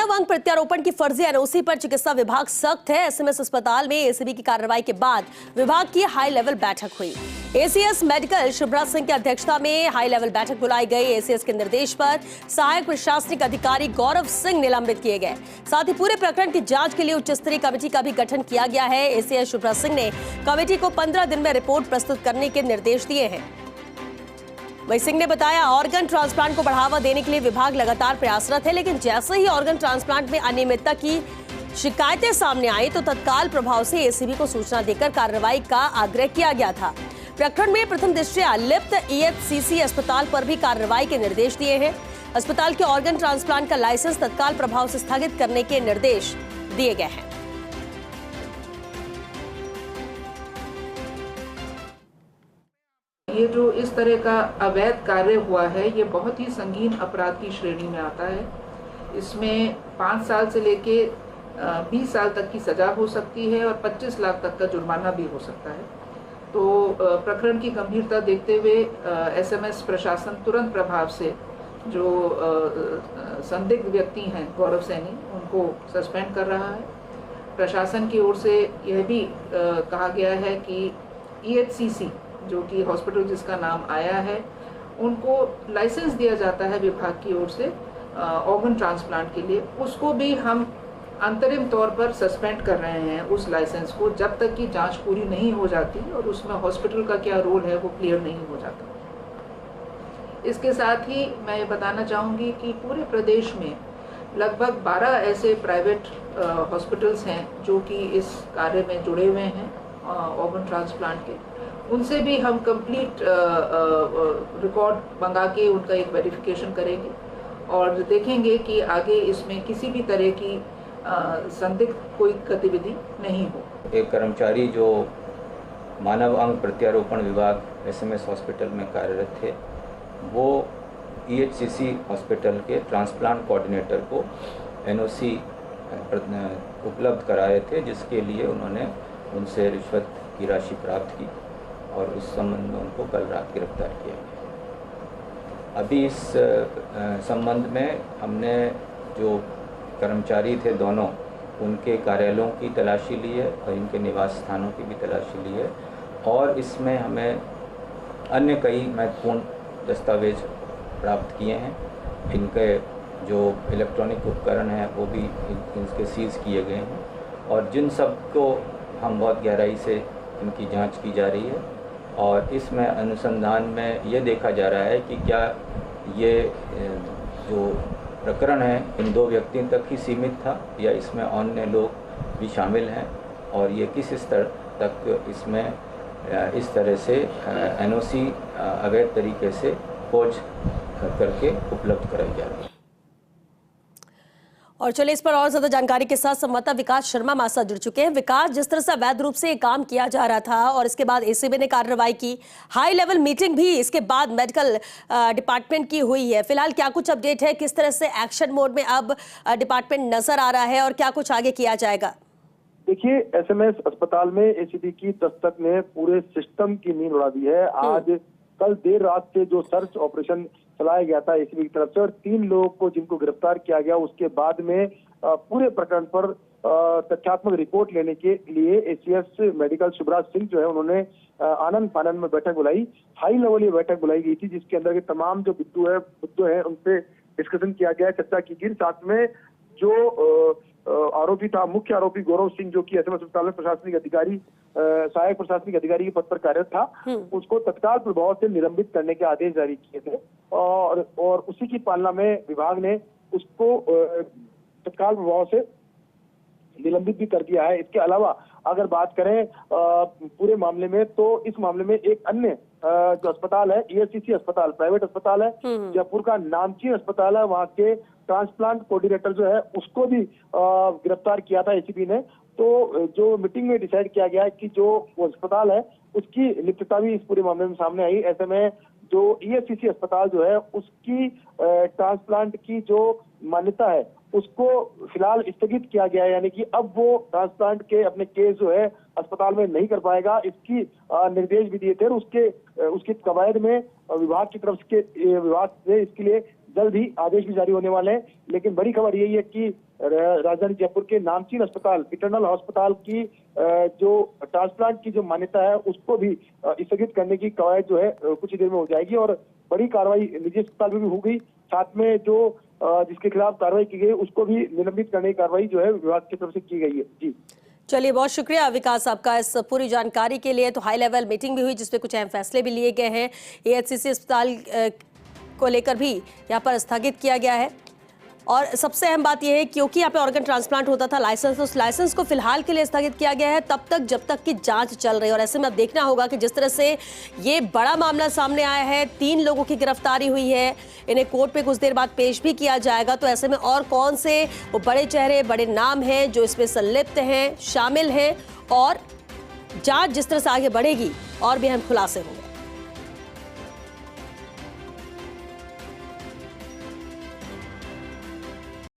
मानव अंग प्रत्यारोपण की फर्जी एनओसी पर चिकित्सा विभाग सख्त है। एसएमएस अस्पताल में एसीबी की कार्रवाई के बाद विभाग की हाई लेवल बैठक हुई। एसीएस मेडिकल शुभ्रा सिंह की अध्यक्षता में हाई लेवल बैठक बुलाई गई। एसीएस के निर्देश पर सहायक प्रशासनिक अधिकारी गौरव सिंह निलंबित किए गए। साथ ही पूरे प्रकरण की जांच के लिए उच्च स्तरीय कमेटी का भी गठन किया गया है। एसीएस शुभ्रा सिंह ने कमेटी को 15 दिन में रिपोर्ट प्रस्तुत करने के निर्देश दिए हैं। वही सिंह ने बताया, ऑर्गन ट्रांसप्लांट को बढ़ावा देने के लिए विभाग लगातार प्रयासरत है, लेकिन जैसे ही ऑर्गन ट्रांसप्लांट में अनियमितता की शिकायतें सामने आई तो तत्काल प्रभाव से एसीबी को सूचना देकर कार्रवाई का आग्रह किया गया था। प्रकरण में प्रथम दृष्टया लिप्त ईएचसीसी अस्पताल पर भी कार्रवाई के निर्देश दिए हैं। अस्पताल के ऑर्गन ट्रांसप्लांट का लाइसेंस तत्काल प्रभाव से स्थगित करने के निर्देश दिए गए हैं। ये जो इस तरह का अवैध कार्य हुआ है, ये बहुत ही संगीन अपराध की श्रेणी में आता है। इसमें 5 साल से लेके 20 साल तक की सजा हो सकती है और 25 लाख तक का जुर्माना भी हो सकता है। तो प्रकरण की गंभीरता देखते हुए एसएमएस प्रशासन तुरंत प्रभाव से जो संदिग्ध व्यक्ति हैं गौरव सैनी, उनको सस्पेंड कर रहा है। प्रशासन की ओर से यह भी कहा गया है कि ईएचसीसी जो कि हॉस्पिटल जिसका नाम आया है, उनको लाइसेंस दिया जाता है विभाग की ओर से ऑर्गन ट्रांसप्लांट के लिए, उसको भी हम अंतरिम तौर पर सस्पेंड कर रहे हैं उस लाइसेंस को, जब तक कि जांच पूरी नहीं हो जाती और उसमें हॉस्पिटल का क्या रोल है वो क्लियर नहीं हो जाता। इसके साथ ही मैं ये बताना चाहूँगी कि पूरे प्रदेश में लगभग 12 ऐसे प्राइवेट हॉस्पिटल्स हैं जो कि इस कार्य में जुड़े हुए हैं ऑर्गन ट्रांसप्लांट के। उनसे भी हम कंप्लीट रिकॉर्ड मंगा के उनका एक वेरिफिकेशन करेंगे और देखेंगे कि आगे इसमें किसी भी तरह की संदिग्ध कोई गतिविधि नहीं हो। एक कर्मचारी जो मानव अंग प्रत्यारोपण विभाग एसएमएस हॉस्पिटल में कार्यरत थे, वो ईएचसीसी हॉस्पिटल के ट्रांसप्लांट कोऑर्डिनेटर को एनओसी उपलब्ध कराए थे, जिसके लिए उन्होंने उनसे रिश्वत की राशि प्राप्त की और उस संबंध में उनको कल रात गिरफ्तार किया गया। अभी इस संबंध में हमने जो कर्मचारी थे दोनों, उनके कार्यालयों की तलाशी ली है और इनके निवास स्थानों की भी तलाशी ली है और इसमें हमें अन्य कई महत्वपूर्ण दस्तावेज प्राप्त किए हैं। इनके जो इलेक्ट्रॉनिक उपकरण हैं वो भी इनके सीज किए गए हैं और जिन सब को हम बहुत गहराई से इनकी जांच की जा रही है और इसमें अनुसंधान में ये देखा जा रहा है कि क्या ये जो प्रकरण है इन 2 व्यक्तियों तक ही सीमित था या इसमें अन्य लोग भी शामिल हैं और ये किस स्तर तक इसमें इस तरह से एनओसी अवैध तरीके से खोज करके उपलब्ध कराई जा रही है। और चलिए इस पर और ज्यादा जानकारी के साथ संवाददाता विकास शर्मा हमारे साथ जुड़ चुके हैं। विकास, जिस तरह से अवैध रूप से काम किया जा रहा था और इसके बाद एसीबी ने कार्रवाई की, हाई लेवल मीटिंग भी इसके बाद मेडिकल डिपार्टमेंट की हुई है, फिलहाल क्या कुछ अपडेट है? किस तरह से एक्शन मोड में अब डिपार्टमेंट नजर आ रहा है और क्या कुछ आगे किया जाएगा? देखिए, एसएमएस अस्पताल में एसीबी की दस्तक ने पूरे सिस्टम की नींद उड़ा दी है। आज कल देर रात से जो सर्च ऑपरेशन चलाया गया था एसीबी की तरफ से और 3 लोगों को जिनको गिरफ्तार किया गया, उसके बाद में पूरे प्रकरण पर तथ्यात्मक रिपोर्ट लेने के लिए एसीएस मेडिकल शुभ्रा सिंह जो है, उन्होंने आनंद फानंद में बैठक बुलाई। हाई लेवल ये बैठक बुलाई गई थी, जिसके अंदर के तमाम जो मुद्दे हैं उनसे डिस्कशन किया गया, चर्चा की गई। साथ में जो आरोपी था, मुख्य आरोपी गौरव सिंह, जो कि एसएमएस अस्पताल में प्रशासनिक अधिकारी, सहायक प्रशासनिक अधिकारी के पद पर कार्यरत था, उसको तत्काल प्रभाव से निलंबित करने के आदेश जारी किए थे और उसी की पालना में विभाग ने उसको तत्काल प्रभाव से निलंबित भी कर दिया है। इसके अलावा अगर बात करें पूरे मामले में, तो इस मामले में एक अन्य जो अस्पताल है, ईएचसीसी अस्पताल, प्राइवेट अस्पताल है, जयपुर का नामचीन अस्पताल है, वहाँ के ट्रांसप्लांट कोऑर्डिनेटर जो है उसको भी गिरफ्तार किया था एसीबी ने। तो जो मीटिंग में डिसाइड किया गया है कि जो वो अस्पताल है उसकी लिप्तता भी इस पूरे मामले में सामने आई। ऐसे में जो ईएचसीसी अस्पताल जो है उसकी ट्रांसप्लांट की जो मान्यता है उसको फिलहाल स्थगित किया गया है, यानी कि अब वो ट्रांसप्लांट के अपने केस जो है अस्पताल में नहीं कर पाएगा। इसकी निर्देश भी दिए थे और उसकी कवायद में विभाग की तरफ से इसके लिए जल्द ही आदेश भी जारी होने वाले हैं। लेकिन बड़ी खबर यही है कि राजधानी जयपुर के नामचीन अस्पताल इटर्नल अस्पताल की जो ट्रांसप्लांट की जो मान्यता है उसको भी स्थगित करने की कवायद जो है कुछ ही देर में हो जाएगी और बड़ी कार्रवाई निजी अस्पताल में भी हो गई। साथ में जो जिसके खिलाफ कार्रवाई की गई उसको भी निलंबित करने की कार्रवाई जो है विभाग की तरफ से की गई है। जी चलिए, बहुत शुक्रिया विकास आपका इस पूरी जानकारी के लिए। तो हाई लेवल मीटिंग भी हुई जिसमें कुछ अहम फैसले भी लिए गए हैं। AHCC अस्पताल को लेकर भी यहाँ पर स्थगित किया गया है और सबसे अहम बात यह है क्योंकि यहाँ पे ऑर्गन ट्रांसप्लांट होता था लाइसेंस, उस लाइसेंस को फिलहाल के लिए स्थगित किया गया है तब तक जब तक की जांच चल रही है। और ऐसे में अब देखना होगा कि जिस तरह से ये बड़ा मामला सामने आया है, 3 लोगों की गिरफ्तारी हुई है, इन्हें कोर्ट में कुछ देर बाद पेश भी किया जाएगा। तो ऐसे में और कौन से वो बड़े चेहरे, बड़े नाम हैं जो इसमें संलिप्त हैं, शामिल हैं, और जांच जिस तरह से आगे बढ़ेगी और भी अहम खुलासे होंगे।